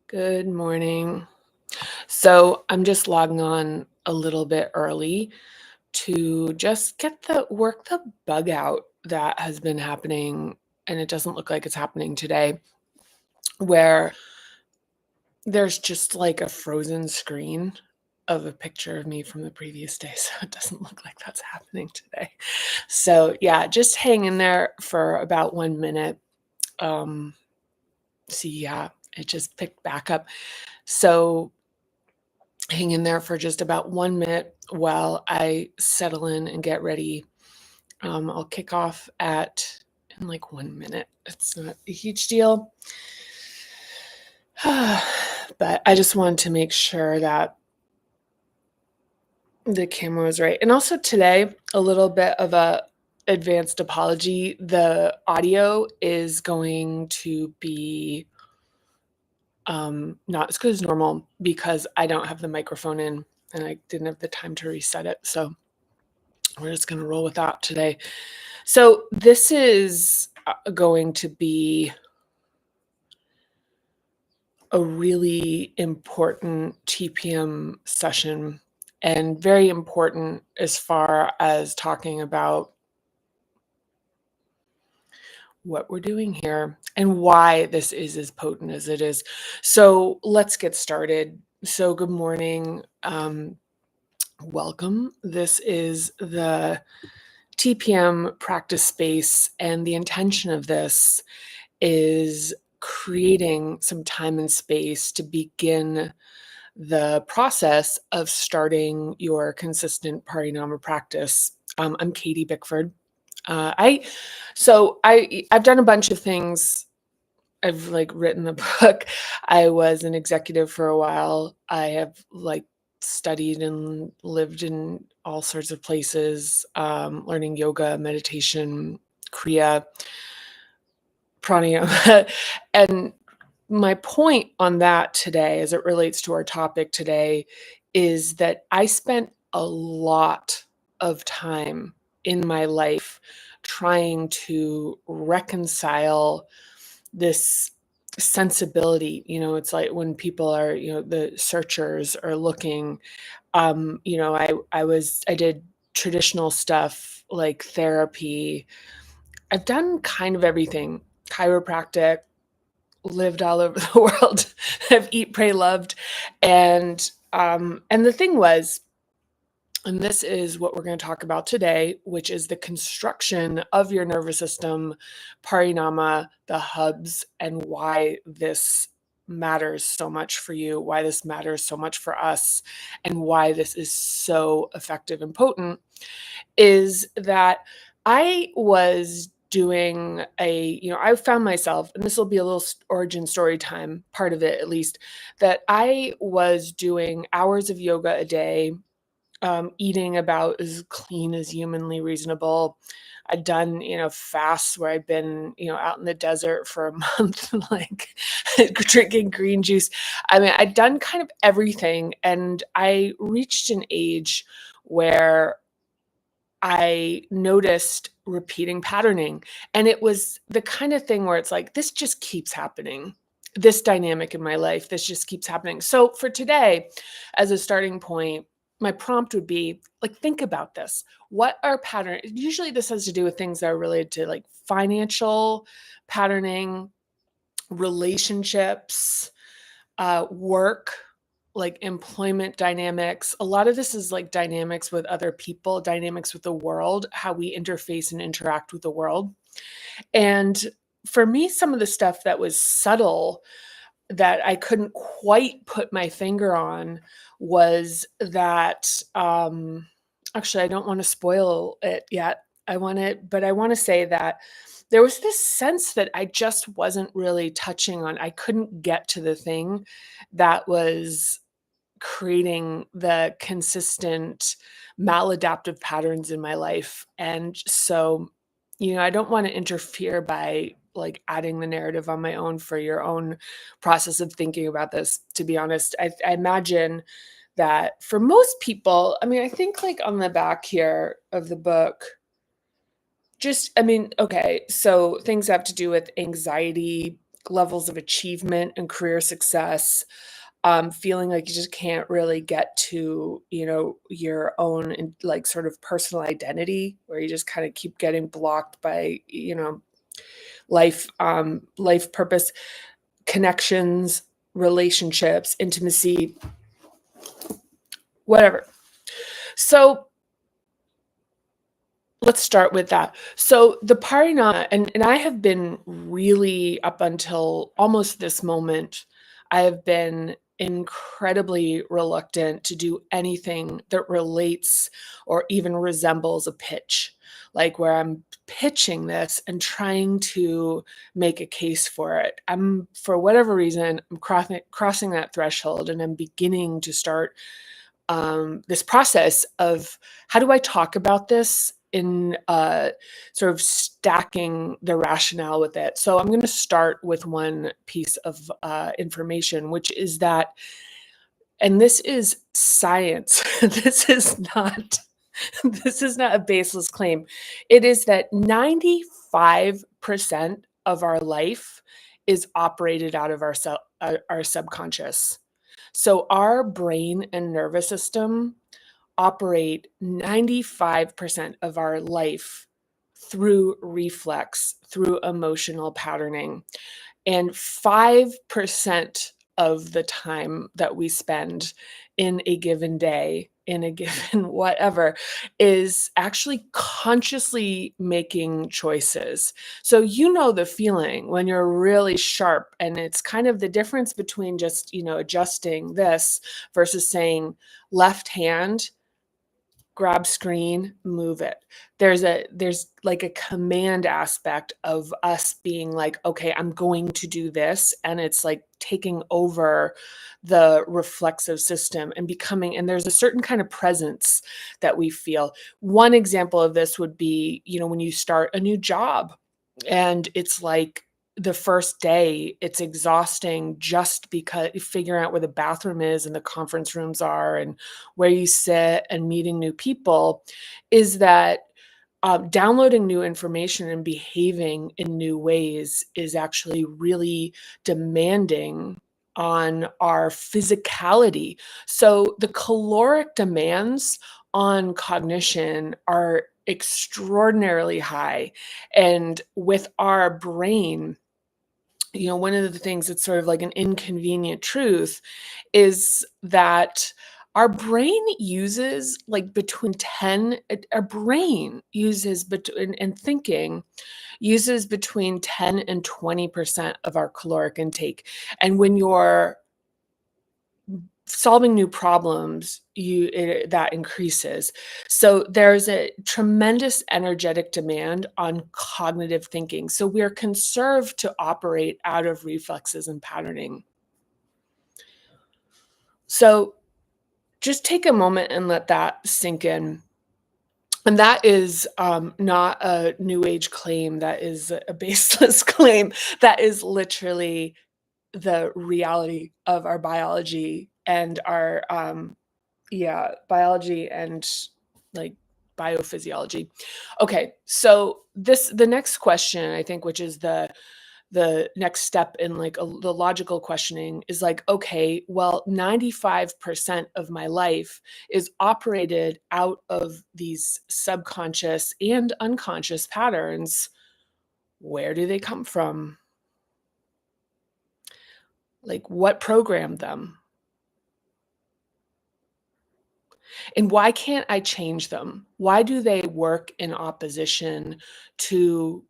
Good morning. So I'm just logging on a little bit early to just get the bug out that has been happening, and it doesn't look like it's happening today, where there's just like a frozen screen of a picture of me from the previous day. So it doesn't look like that's happening today. So yeah, just hang in there for about 1 minute. Um, see, yeah, it just picked back up. So hang in there for just about 1 minute while I settle in and get ready. I'll kick off in like 1 minute. It's not a huge deal. But I just wanted to make sure that the camera was right. And also today, a little bit of a advanced apology. The audio is going to be not as good as normal because I don't have the microphone in and I didn't have the time to reset it. So we're just going to roll with that today. So this is going to be a really important TPM session and very important as far as talking about what we're doing here and why this is as potent as it is. So let's get started. So good morning. Welcome. This is the TPM practice space, and the intention of this is creating some time and space to begin the process of starting your consistent Parinama practice. I'm Katie Bickford. I've done a bunch of things. I've like written a book. I was an executive for a while. I have like studied and lived in all sorts of places, learning yoga, meditation, Kriya, pranayama. And my point on that today, as it relates to our topic today, is that I spent a lot of time in my life trying to reconcile this sensibility. It's like when people are, the searchers are looking. I did traditional stuff like therapy. I've done kind of everything, chiropractic, lived all over the world. I've eat, pray, loved. And the thing was, and this is what we're going to talk about today, which is the construction of your nervous system, parinama, the hubs, and why this matters so much for you, why this matters so much for us, and why this is so effective and potent, is that I was doing I found myself, and this will be a little origin story time, part of it at least, that I was doing hours of yoga a day, eating about as clean as humanly reasonable. I'd done, fasts where I'd been, out in the desert for a month, like drinking green juice. I mean, I'd done kind of everything. And I reached an age where I noticed repeating patterning. And it was the kind of thing where it's like, this just keeps happening. This dynamic in my life, this just keeps happening. So for today, as a starting point, my prompt would be like, think about this. What are patterns? Usually this has to do with things that are related to like financial patterning, relationships, work, like employment dynamics. A lot of this is like dynamics with other people, dynamics with the world, how we interface and interact with the world. And for me, some of the stuff that was subtle that I couldn't quite put my finger on was that, actually, I don't want to spoil it yet. But I want to say that there was this sense that I just wasn't really touching on. I couldn't get to the thing that was creating the consistent maladaptive patterns in my life. And so, I don't want to interfere by like adding the narrative on my own for your own process of thinking about this. To be honest, I imagine that for most people, I mean, I think like on the back here of the book, okay, so things have to do with anxiety, levels of achievement and career success, feeling like you just can't really get to, your own like sort of personal identity, where you just kind of keep getting blocked by, life purpose, connections, relationships, intimacy, whatever. So let's start with that. So the parinama, and I have been really, up until almost this moment, I have been incredibly reluctant to do anything that relates or even resembles a pitch, like where I'm pitching this and trying to make a case for it. For whatever reason, I'm crossing that threshold, and I'm beginning to start this process of how do I talk about this in sort of stacking the rationale with it. So I'm going to start with one piece of information, which is that, and this is science. This is not this is not a baseless claim. It is that 95% of our life is operated out of our subconscious. So our brain and nervous system operate 95% of our life through reflex, through emotional patterning. And 5% of the time that we spend in a given day, in a given whatever, is actually consciously making choices. So you know the feeling when you're really sharp, and it's kind of the difference between just, adjusting this versus saying left hand, grab screen, move it. There's like a command aspect of us being like, okay, I'm going to do this. And it's like taking over the reflexive system and becoming, and there's a certain kind of presence that we feel. One example of this would be, when you start a new job, and it's like the first day, it's exhausting just because figuring out where the bathroom is and the conference rooms are and where you sit and meeting new people, is that downloading new information and behaving in new ways is actually really demanding on our physicality. So the caloric demands on cognition are extraordinarily high. And with our brain, one of the things that's sort of like an inconvenient truth is that our brain uses like between 10, our brain uses between, and thinking uses between 10 and 20% of our caloric intake. And when you're solving new problems, that increases. So there's a tremendous energetic demand on cognitive thinking. So we're conserved to operate out of reflexes and patterning. So just take a moment and let that sink in. And that is not a new age claim. That is a baseless claim. That is literally the reality of our biology and our biology and like biophysiology. Okay, so the next question, I think, which is the next step in like the logical questioning, is like, okay, well, 95% of my life is operated out of these subconscious and unconscious patterns. Where do they come from? Like, what programmed them? And why can't I change them? Why do they work in opposition to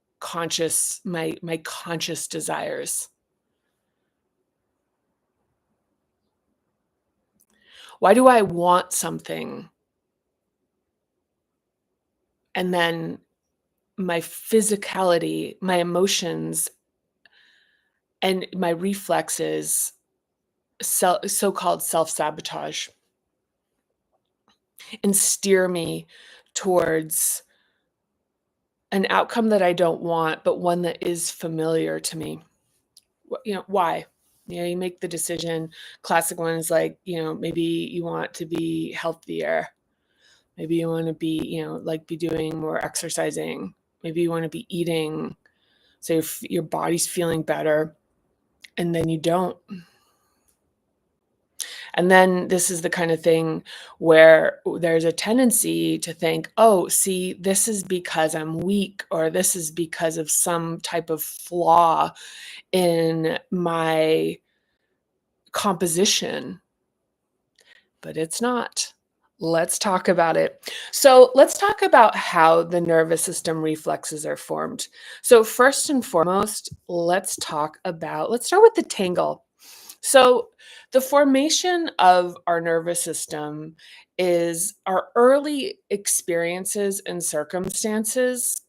my conscious desires? Why do I want something, and then my physicality, my emotions, and my reflexes so-called self-sabotage and steer me towards an outcome that I don't want, but one that is familiar to me? Why? You make the decision. Classic one is like, maybe you want to be healthier. Maybe you want to be, like be doing more exercising. Maybe you want to be eating so your body's feeling better. and then you don't. And then this is the kind of thing where there's a tendency to think, oh, see, this is because I'm weak, or this is because of some type of flaw in my composition, but it's not. Let's talk about it. So, let's talk about how the nervous system reflexes are formed. So, first and foremost, let's start with the tangle. So, the formation of our nervous system is our early experiences and circumstances.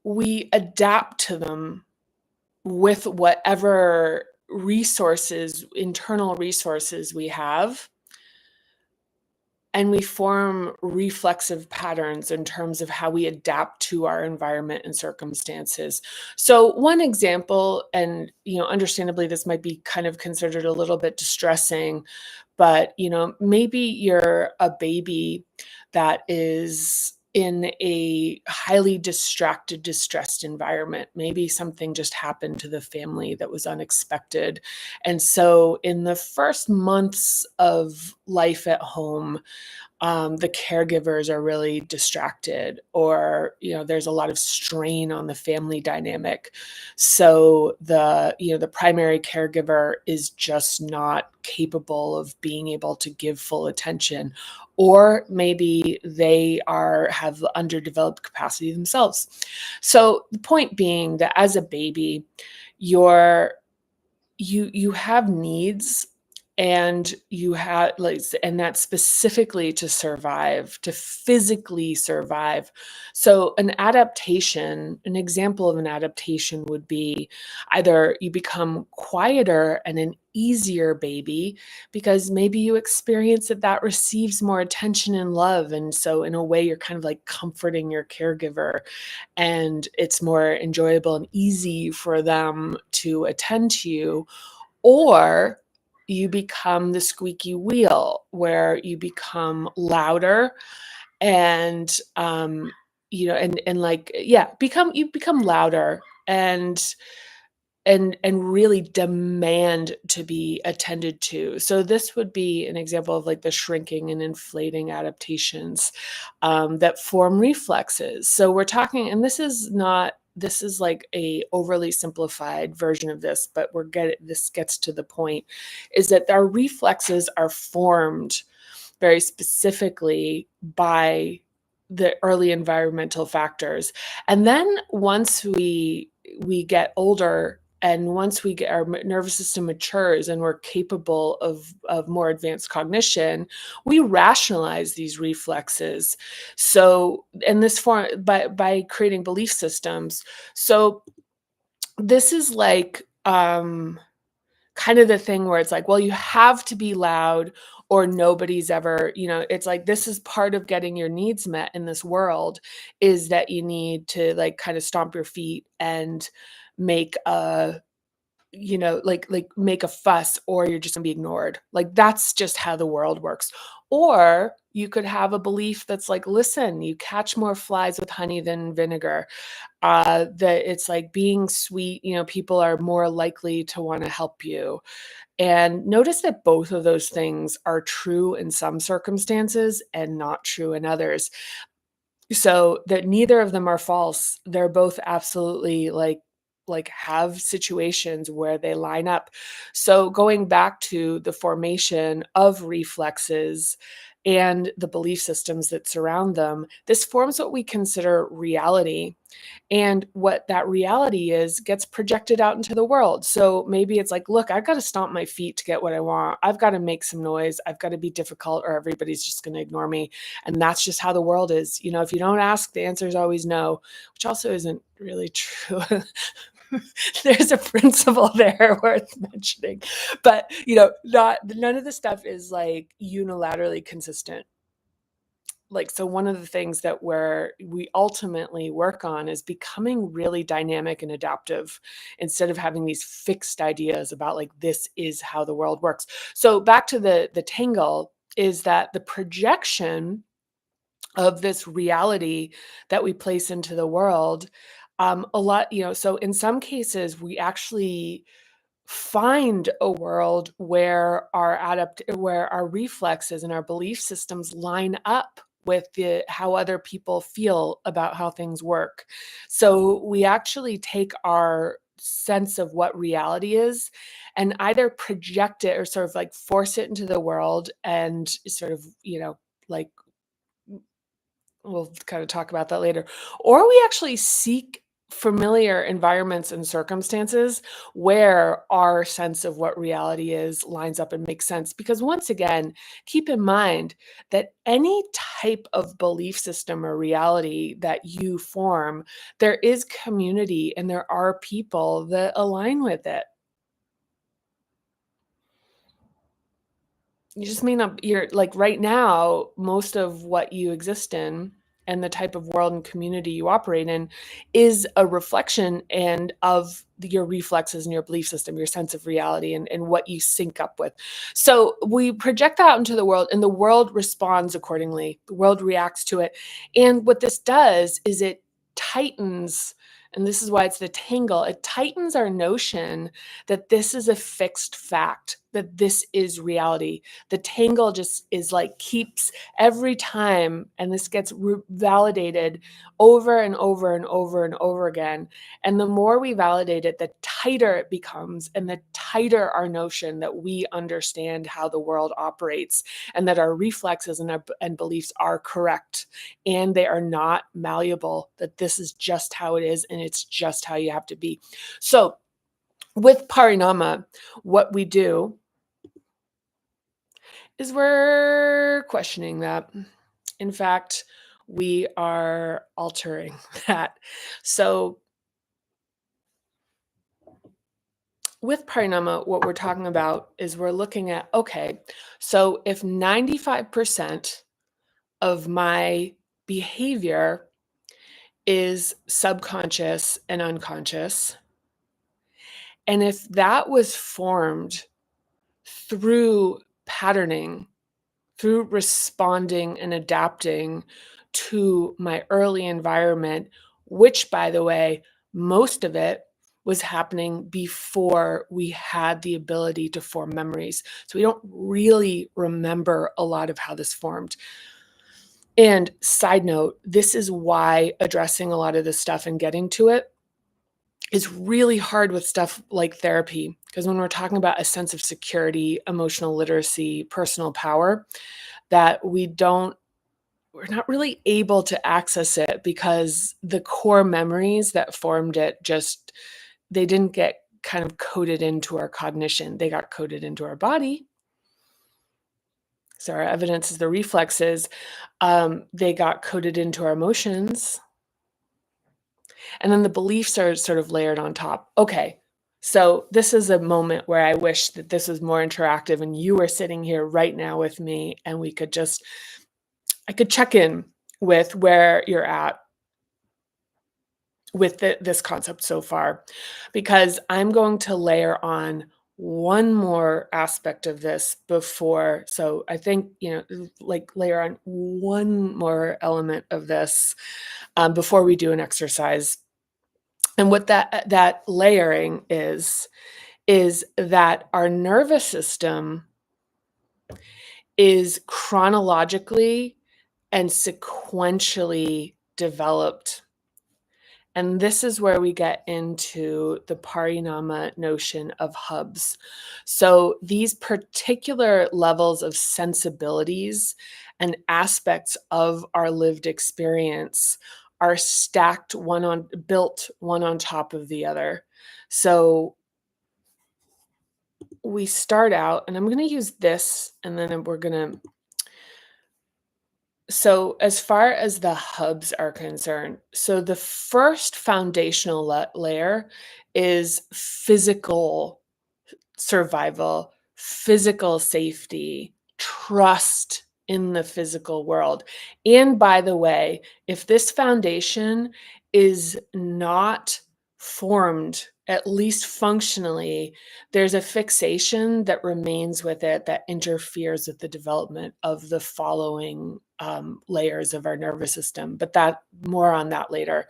We adapt to them with whatever resources, internal resources we have, and we form reflexive patterns in terms of how we adapt to our environment and circumstances. So one example, and understandably this might be kind of considered a little bit distressing, but maybe you're a baby that is in a highly distracted, distressed environment. Maybe something just happened to the family that was unexpected. And so in the first months of life at home, the caregivers are really distracted, or there's a lot of strain on the family dynamic. So the primary caregiver is just not capable of being able to give full attention, or maybe they have underdeveloped capacity themselves. So the point being that as a baby, you're you have needs, and you have like and that's specifically to survive, to physically survive. So an example of an adaptation would be either you become quieter and an easier baby because maybe you experience that receives more attention and love, and so in a way you're kind of like comforting your caregiver, and it's more enjoyable and easy for them to attend to you. Or you become the squeaky wheel, where you become louder, and you become louder, and really demand to be attended to. So this would be an example of like the shrinking and inflating adaptations that form reflexes. So we're talking, and this is like a overly simplified version of this, but this gets to the point, is that our reflexes are formed very specifically by the early environmental factors. And then once we get older, and once we get our nervous system matures and we're capable of more advanced cognition, we rationalize these reflexes. So, and this form by creating belief systems. So this is like kind of the thing where it's like, well, you have to be loud, or nobody's ever, it's like this is part of getting your needs met in this world, is that you need to like kind of stomp your feet and make a make a fuss, or you're just gonna be ignored. Like, that's just how the world works. Or you could have a belief that's like, listen, you catch more flies with honey than vinegar. That it's like being sweet, people are more likely to want to help you. And notice that both of those things are true in some circumstances and not true in others. So that neither of them are false. They're both absolutely have situations where they line up. So going back to the formation of reflexes and the belief systems that surround them, this forms what we consider reality. And what that reality is gets projected out into the world. So maybe it's like, look, I've got to stomp my feet to get what I want. I've got to make some noise. I've got to be difficult, or everybody's just going to ignore me. And that's just how the world is. If you don't ask, the answer is always no, which also isn't really true. There's a principle there worth mentioning. But, none of the stuff is like unilaterally consistent. Like, so one of the things that we ultimately work on is becoming really dynamic and adaptive, instead of having these fixed ideas about like this is how the world works. So back to the tangle, is that the projection of this reality that we place into the world A lot, so in some cases, we actually find a world where where our reflexes and our belief systems line up with the how other people feel about how things work. So we actually take our sense of what reality is and either project it or sort of like force it into the world and sort of, like we'll kind of talk about that later. Or we actually seek familiar environments and circumstances where our sense of what reality is lines up and makes sense. Because once again, keep in mind that any type of belief system or reality that you form, there is community and there are people that align with it. You just may not you're like, right now, most of what you exist in and the type of world and community you operate in is a reflection and of your reflexes and your belief system, your sense of reality and what you sync up with. So we project that out into the world and the world responds accordingly. The world reacts to it. And what this does is it tightens, and this is why it's the tangle, it tightens our notion that this is a fixed fact, that this is reality. The tangle just is like keeps every time, and this gets validated over and over and over and over again. And the more we validate it, the tighter it becomes, and the tighter our notion that we understand how the world operates and that our reflexes and beliefs are correct and they are not malleable, that this is just how it is and it's just how you have to be. So, with Parinama, what we do is we're questioning that. In fact, we are altering that. So, with Parinama, what we're talking about is we're looking at, okay, so if 95% of my behavior is subconscious and unconscious, and if that was formed through patterning, through responding and adapting to my early environment, which, by the way, most of it was happening before we had the ability to form memories. So we don't really remember a lot of how this formed. And side note, this is why addressing a lot of this stuff and getting to it is really hard with stuff like therapy. Because when we're talking about a sense of security, emotional literacy, personal power, that we're not really able to access it because the core memories that formed it they didn't get kind of coded into our cognition. They got coded into our body. So our evidence is the reflexes. They got coded into our emotions. And then the beliefs are sort of layered on top. Okay, so this is a moment where I wish that this was more interactive and you were sitting here right now with me and I could check in with where you're at with this concept so far, because I'm going to layer on one more aspect of this before. So I think, like layer on one more element of this before we do an exercise. And what that layering is that our nervous system is chronologically and sequentially developed. And this is where we get into the Parinama notion of hubs. So these particular levels of sensibilities and aspects of our lived experience are built one on top of the other. So we start out, and I'm going to use this, and then we're going to. So, as far as the hubs are concerned, so the first foundational layer is physical survival, physical safety, trust in the physical world. And by the way, if this foundation is not formed, at least functionally, there's a fixation that remains with it that interferes with the development of the following layers of our nervous system. But that more on that later.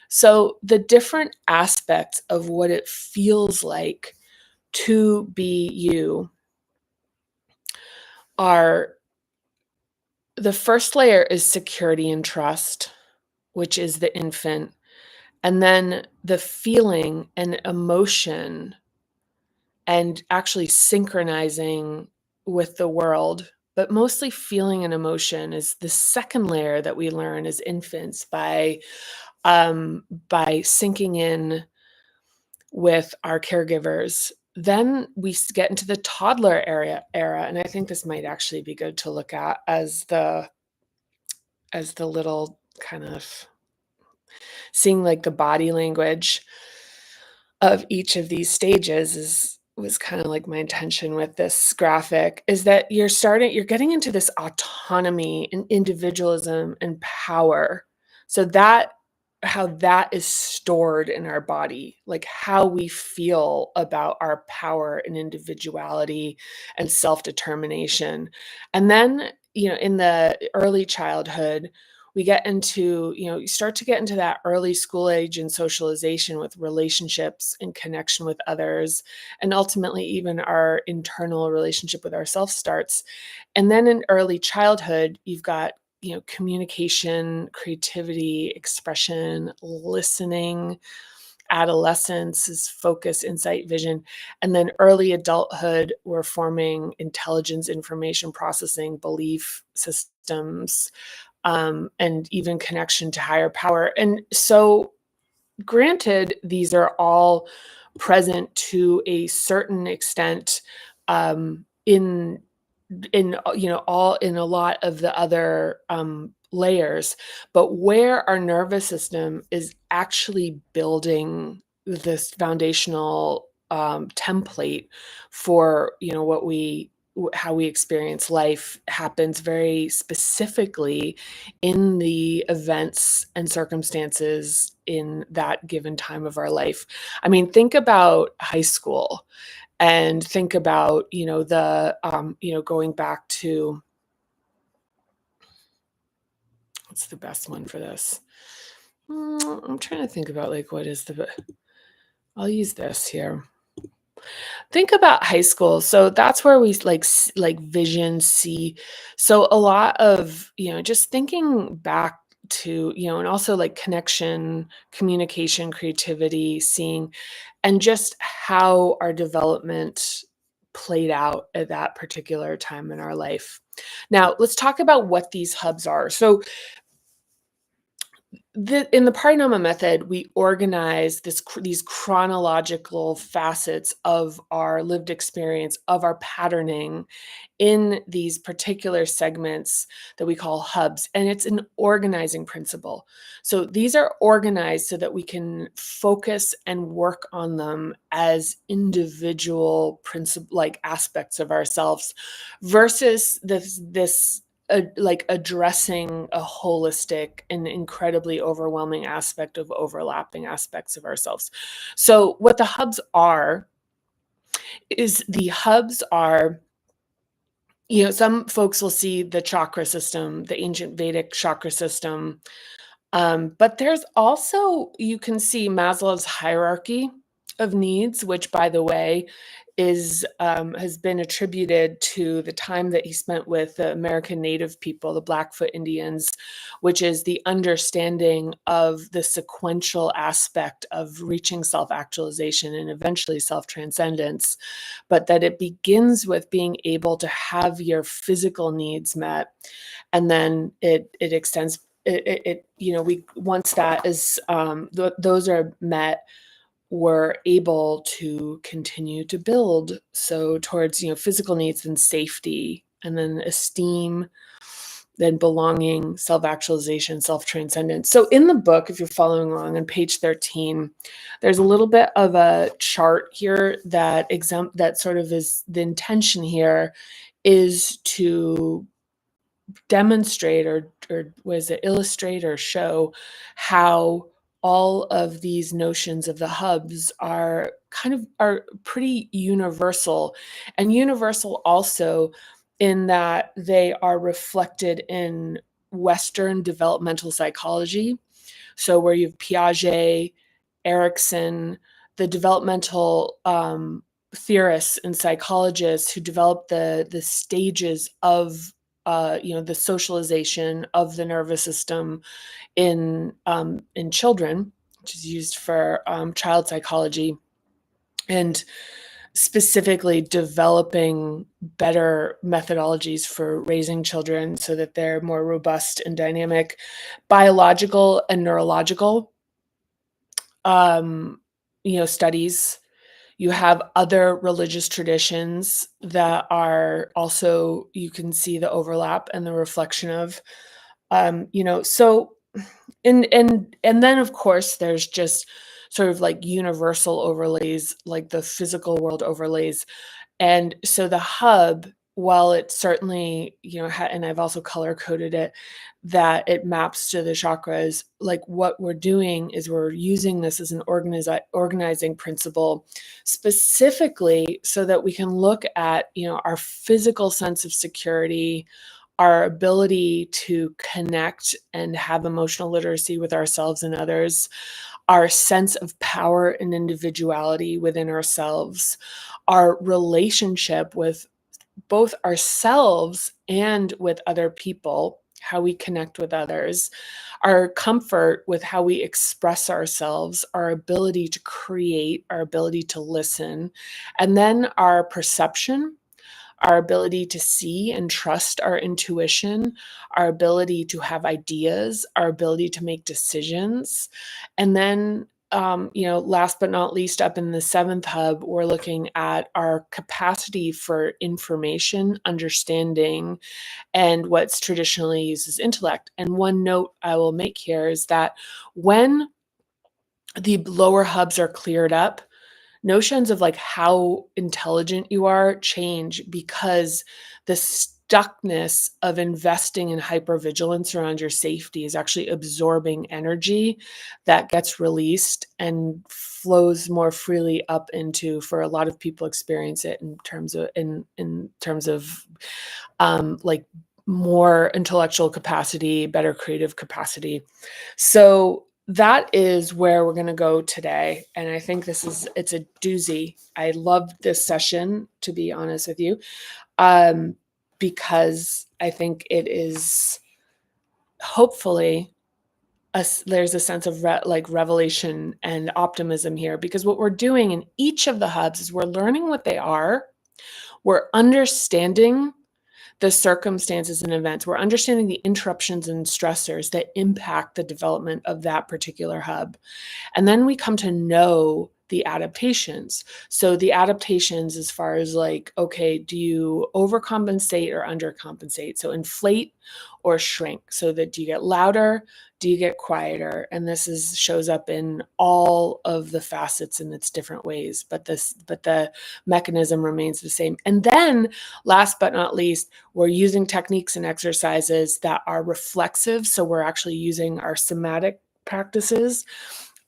So the different aspects of what it feels like to be you are the first layer is security and trust, which is the infant. And then the feeling and emotion and actually synchronizing with the world, but mostly feeling and emotion is the second layer that we learn as infants by sinking in with our caregivers. Then we get into the toddler era, and I think this might actually be good to look at as the little kind of seeing like the body language of each of these stages is was kind of like my intention with this graphic is that you're getting into this autonomy and individualism and power. So that how that is stored in our body, like how we feel about our power and individuality and self-determination. And then, in the early childhood, we get into, you start to get into that early school age and socialization with relationships and connection with others, and ultimately even our internal relationship with ourselves starts. And then in early childhood, you've got, communication, creativity, expression, listening. Adolescence is focus, insight, vision. And then early adulthood, we're forming intelligence, information processing, belief systems, and even connection to higher power. And so, granted, these are all present to a certain extent, in all in a lot of the other layers, but where our nervous system is actually building this foundational template for how we experience life happens very specifically in the events and circumstances in that given time of our life. I mean, think about high school and think about, going back to what's the best one for this? I'm trying to think about like what is I'll use this here. Think about high school. So that's where we like vision, see. So a lot of, just thinking back to, and also like connection, communication, creativity, seeing, and just how our development played out at that particular time in our life. Now, let's talk about what these hubs are. So, in the Parinama method, we organize these chronological facets of our lived experience, of our patterning in these particular segments that we call hubs. And it's an organizing principle. So these are organized so that we can focus and work on them as individual principle like aspects of ourselves versus this like addressing a holistic and incredibly overwhelming aspect of overlapping aspects of ourselves. So what the hubs are is the hubs are, some folks will see the chakra system, the ancient Vedic chakra system. But there's also, you can see Maslow's hierarchy of needs, which, by the way, has been attributed to the time that he spent with the American Native people, the Blackfoot Indians, which is the understanding of the sequential aspect of reaching self-actualization and eventually self-transcendence, but that it begins with being able to have your physical needs met, and then it extends we once that is those are met, we're able to continue to build so towards physical needs and safety, and then esteem, then belonging, self-actualization, self-transcendence. So in the book, if you're following along on page 13, there's a little bit of a chart here that sort of is the intention here is to demonstrate or was it illustrate or show how all of these notions of the hubs are pretty universal, and universal also in that they are reflected in Western developmental psychology, So where you have Piaget, Erikson, the developmental theorists and psychologists who developed the stages of the socialization of the nervous system in children, which is used for child psychology, and specifically developing better methodologies for raising children so that they're more robust and dynamic, biological and neurological studies. You have other religious traditions that are also, you can see the overlap and the reflection of, so and then of course there's just sort of like universal overlays, like the physical world overlays. And so the hub, while it certainly, and I've also color coded it, that it maps to the chakras, like what we're doing is we're using this as an organizing principle specifically so that we can look at, our physical sense of security, our ability to connect and have emotional literacy with ourselves and others, our sense of power and individuality within ourselves, our relationship with both ourselves and with other people, how we connect with others, our comfort with how we express ourselves, our ability to create, our ability to listen, and then our perception, our ability to see and trust our intuition, our ability to have ideas, our ability to make decisions. And then, last but not least, up in the seventh hub, we're looking at our capacity for information, understanding, and what's traditionally used as intellect. And one note I will make here is that when the lower hubs are cleared up, notions of like how intelligent you are change because the stuckness of investing in hypervigilance around your safety is actually absorbing energy that gets released and flows more freely up into, for a lot of people experience it in terms of like more intellectual capacity, better creative capacity. So that is where we're going to go today. And I think it's a doozy. I loved this session, to be honest with you, because I think it is hopefully there's a sense of revelation and optimism here, because what we're doing in each of the hubs is we're learning what they are. We're understanding the circumstances and events. We're understanding the interruptions and stressors that impact the development of that particular hub. And then we come to know the adaptations. So the adaptations as far as like, okay, do you overcompensate or undercompensate? So inflate or shrink. So that do you get louder? Do you get quieter? And this shows up in all of the facets in its different ways, but the mechanism remains the same. And then last but not least, we're using techniques and exercises that are reflexive. So we're actually using our somatic practices,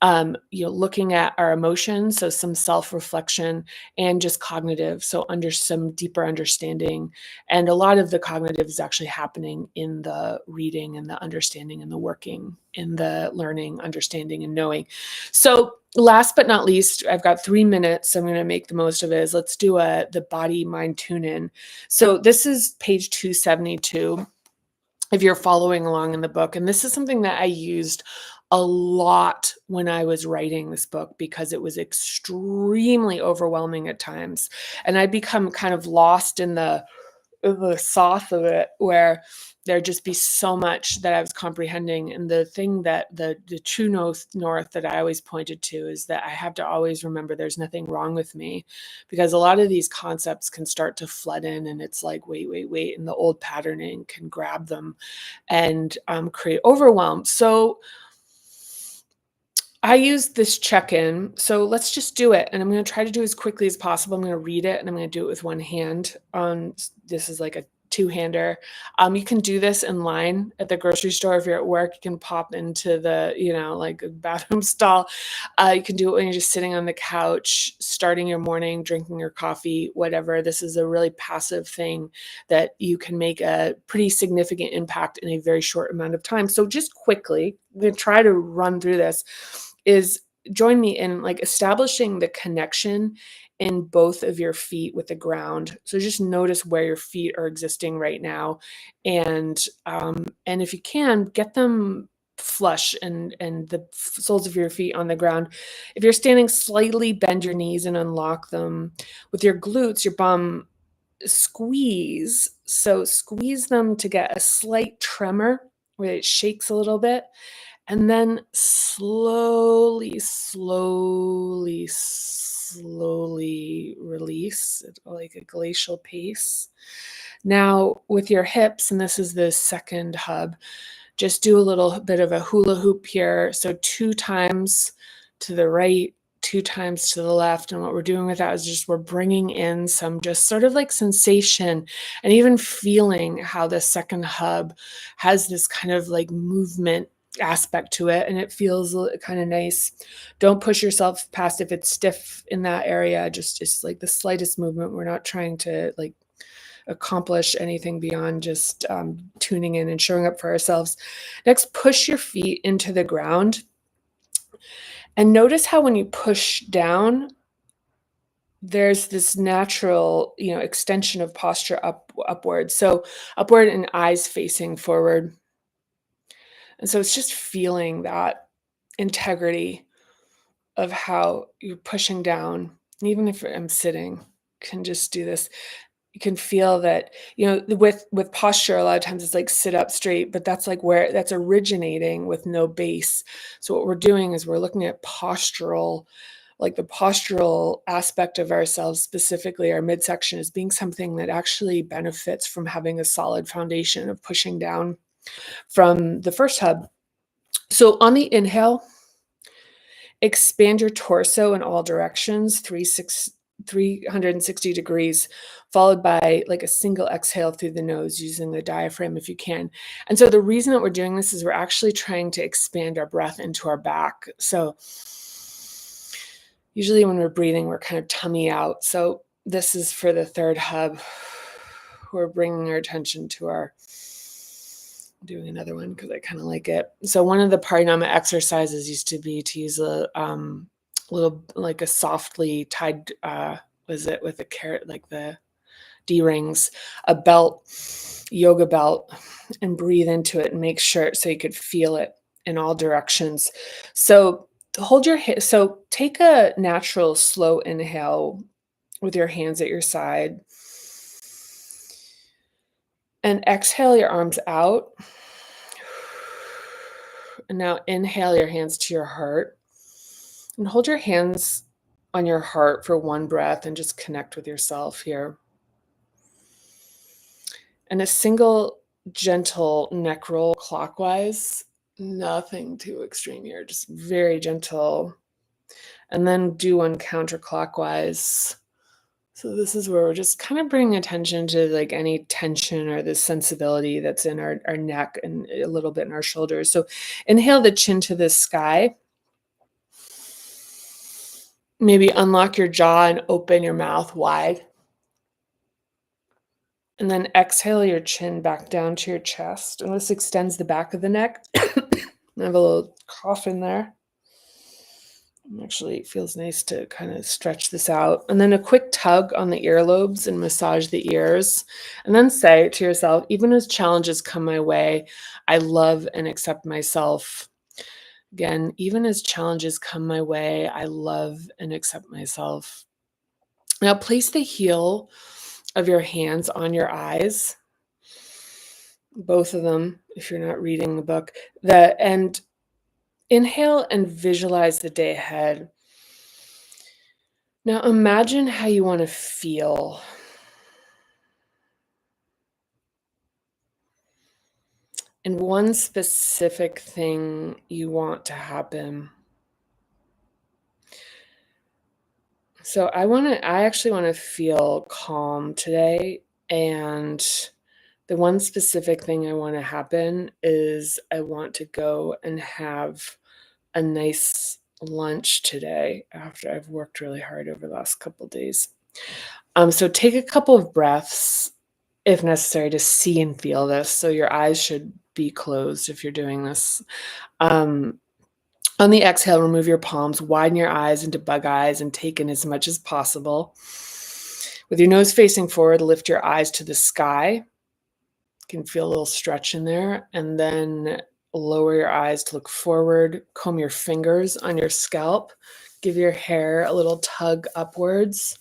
looking at our emotions, so some self-reflection, and just cognitive, so under some deeper understanding. And a lot of the cognitive is actually happening in the reading and the understanding and the working, in the learning, understanding, and knowing. So last but not least, I've got 3 minutes, so I'm going to make the most of it. Is let's do the body mind tune in. So this is page 272 if you're following along in the book. And this is something that I used a lot when I was writing this book because it was extremely overwhelming at times. And I'd become kind of lost in the sauce of it, where there'd just be so much that I was comprehending. And the thing that the true north that I always pointed to is that I have to always remember there's nothing wrong with me, because a lot of these concepts can start to flood in, and it's like, wait, and the old patterning can grab them and create overwhelm. So I use this check-in. So let's just do it. And I'm going to try to do it as quickly as possible. I'm going to read it and I'm going to do it with one hand. This is like a two-hander. You can do this in line at the grocery store. If you're at work, you can pop into the, like a bathroom stall. You can do it when you're just sitting on the couch, starting your morning, drinking your coffee, whatever. This is a really passive thing that you can make a pretty significant impact in a very short amount of time. So just quickly, I'm going to try to run through this, is join me in like establishing the connection in both of your feet with the ground. So just notice where your feet are existing right now, and if you can, get them flush and the soles of your feet on the ground. If you're standing, slightly bend your knees and unlock them. With your glutes, your bum, squeeze. So squeeze them to get a slight tremor where it shakes a little bit. And then slowly, slowly, slowly release at like a glacial pace. Now, with your hips, and this is the second hub, just do a little bit of a hula hoop here. So 2 times to the right, 2 times to the left. And what we're doing with that is just we're bringing in some just sort of like sensation and even feeling how the second hub has this kind of like movement aspect to it, and it feels kind of nice. Don't push yourself past if it's stiff in that area. Just like the slightest movement. We're not trying to like accomplish anything beyond just tuning in and showing up for ourselves. Next, push your feet into the ground, and notice how when you push down, there's this natural, extension of posture upward. So upward and eyes facing forward. And so it's just feeling that integrity of how you're pushing down. Even if I'm sitting, can just do this. You can feel that, with posture, a lot of times it's like sit up straight, but that's like where that's originating with no base. So what we're doing is we're looking at postural, like the postural aspect of ourselves, specifically our midsection, as being something that actually benefits from having a solid foundation of pushing down from the first hub. So on the inhale, expand your torso in all directions, 360 degrees, followed by like a single exhale through the nose using the diaphragm if you can. And so the reason that we're doing this is we're actually trying to expand our breath into our back. So usually when we're breathing, we're kind of tummy out. So this is for the third hub. We're bringing our attention to our, doing another one because I kind of like it. So one of the Parinama exercises used to be to use a little, like a softly tied, was it with a carrot, like the D-rings, a belt, yoga belt, and breathe into it and make sure so you could feel it in all directions. So so take a natural slow inhale with your hands at your side, and exhale your arms out. And now inhale your hands to your heart, and hold your hands on your heart for one breath and just connect with yourself here. And a single gentle neck roll clockwise, nothing too extreme here, just very gentle. And then do one counterclockwise. So this is where we're just kind of bringing attention to like any tension or the sensibility that's in our neck and a little bit in our shoulders. So inhale the chin to the sky. Maybe unlock your jaw and open your mouth wide. And then exhale your chin back down to your chest. And this extends the back of the neck. I have a little cough in there. Actually, it feels nice to kind of stretch this out. And then a quick tug on the earlobes and massage the ears. And then say to yourself, even as challenges come my way, I love and accept myself. Again, even as challenges come my way, I love and accept myself. Now place the heel of your hands on your eyes, both of them, if you're not reading the book. And inhale and visualize the day ahead. Now imagine how you want to feel. And one specific thing you want to happen. So I actually want to feel calm today, and The one specific thing I want to happen is I want to go and have a nice lunch today after I've worked really hard over the last couple days. So take a couple of breaths if necessary to see and feel this. So your eyes should be closed if you're doing this. Um, on the exhale, remove your palms, widen your eyes into bug eyes, and take in as much as possible. With your nose facing forward, lift your eyes to the sky. You can feel a little stretch in there, and then lower your eyes to look forward. Comb your fingers on your scalp. Give your hair a little tug upwards.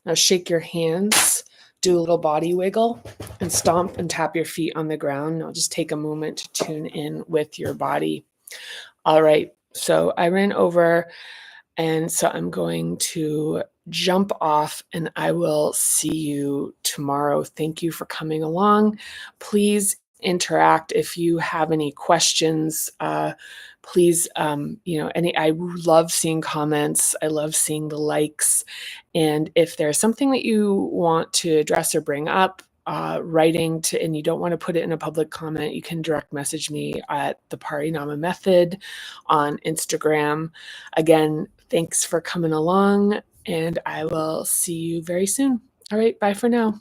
Now shake your hands, do a little body wiggle, and stomp and tap your feet on the ground. Now just take a moment to tune in with your body. All right, so I ran over, and so I'm going to jump off, and I will see you tomorrow. Thank you for coming along. Please interact if you have any questions. Please, I love seeing comments. I love seeing the likes. And if there's something that you want to address or bring up, and you don't want to put it in a public comment, you can direct message me at the Parinama Method on Instagram. Again, thanks for coming along, and I will see you very soon. All right, bye for now.